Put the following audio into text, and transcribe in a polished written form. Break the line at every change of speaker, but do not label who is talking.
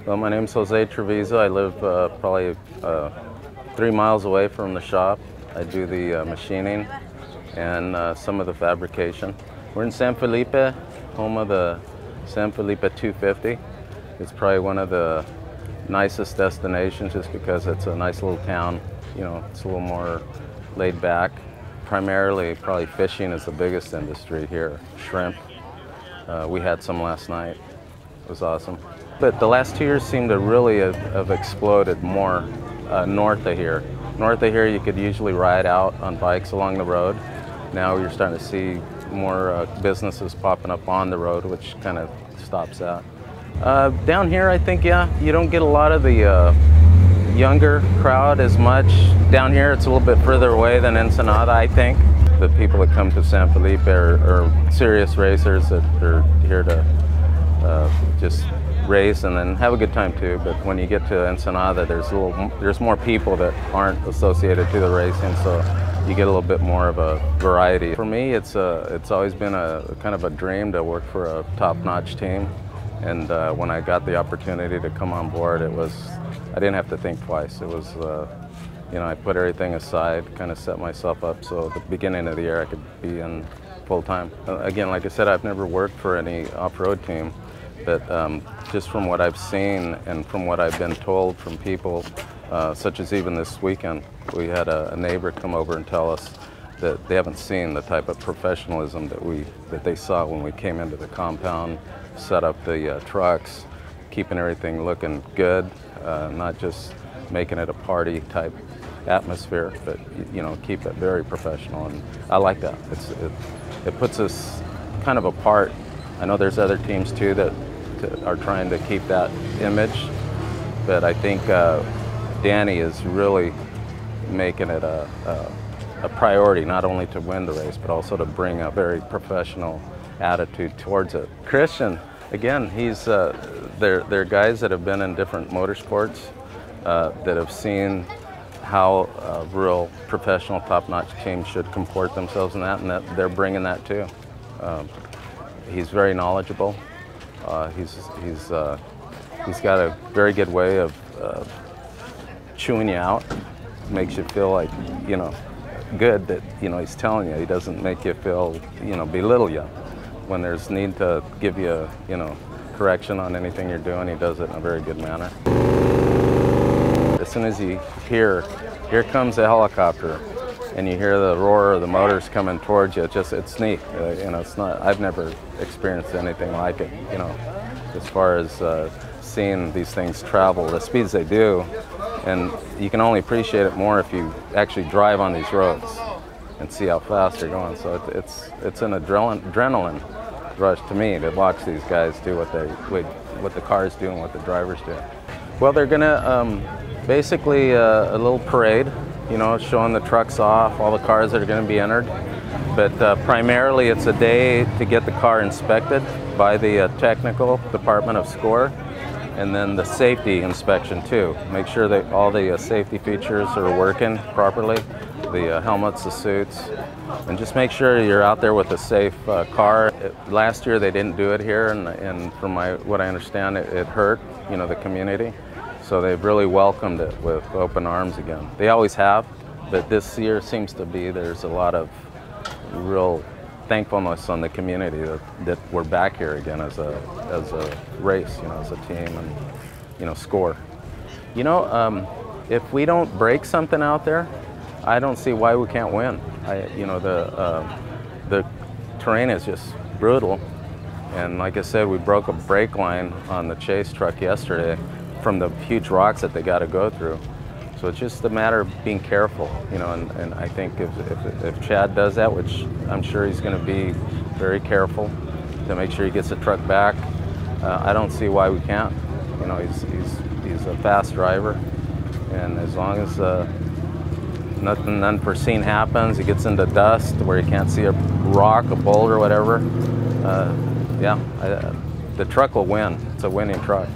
Well, my name's Jose Trevizo. I live probably 3 miles away from the shop. I do the machining and some of the fabrication. We're in San Felipe, home of the San Felipe 250. It's probably one of the nicest destinations just because it's a nice little town. You know, it's a little more laid back. Primarily, probably fishing is the biggest industry here. Shrimp. We had some last night. It was awesome. But the last 2 years seem to really have exploded more north of here. North of here, you could usually ride out on bikes along the road. Now you're starting to see more businesses popping up on the road, which kind of stops that. Down here, I think, yeah, you don't get a lot of the younger crowd as much. Down here, it's a little bit further away than Ensenada, I think. The people that come to San Felipe are serious racers that are here to just race and then have a good time too. But when you get to Ensenada, there's more people that aren't associated to the racing, so you get a little bit more of a variety. For me, it's always been a kind of a dream to work for a top-notch team. And when I got the opportunity to come on board, I didn't have to think twice. It was, you know, I put everything aside, kind of set myself up so at the beginning of the year I could be in full-time. Again, like I said, I've never worked for any off-road team, but just from what I've seen and from what I've been told from people, such as even this weekend, we had a neighbor come over and tell us that they haven't seen the type of professionalism that they saw when we came into the compound, set up the trucks, keeping everything looking good, not just making it a party type atmosphere, but you know, keep it very professional. And I like that. It puts us kind of apart. I know there's other teams too that are trying to keep that image, but I think Danny is really making it a priority, not only to win the race, but also to bring a very professional attitude towards it. Christian, again, they're guys that have been in different motorsports, that have seen how real professional top-notch teams should comport themselves in that, and that they're bringing that too. He's very knowledgeable. He's got a very good way of chewing you out. Makes you feel like, you know, good that, you know, he's telling you. He doesn't make you feel, you know, belittle you. When there's need to give you, you know, correction on anything you're doing, he does it in a very good manner. As soon as you hear, here comes a helicopter, and you hear the roar of the motors coming towards you, it's neat. You know, I've never experienced anything like it, you know, as far as seeing these things travel the speeds they do. And you can only appreciate it more if you actually drive on these roads and see how fast they're going. So it's an adrenaline rush to me to watch these guys do what the cars do and what the drivers do. Well, they're gonna basically a little parade, you know, showing the trucks off, all the cars that are going to be entered. But primarily it's a day to get the car inspected by the technical department of SCORE, and then the safety inspection too. Make sure that all the safety features are working properly, the helmets, the suits, and just make sure you're out there with a safe car. Last year they didn't do it here, and from what I understand, it hurt, you know, the community. So they've really welcomed it with open arms again. They always have, but this year seems to be there's a lot of real thankfulness on the community that we're back here again as a race, you know, as a team, and you know, SCORE. You know, if we don't break something out there, I don't see why we can't win. You know, the terrain is just brutal, and like I said, we broke a brake line on the chase truck yesterday from the huge rocks that they got to go through. So it's just a matter of being careful, you know, and I think if Chad does that, which I'm sure he's going to be very careful to make sure he gets the truck back, I don't see why we can't. You know, he's a fast driver, and as long as nothing unforeseen happens, he gets into dust where he can't see a rock, a boulder, whatever, yeah, the truck will win. It's a winning truck.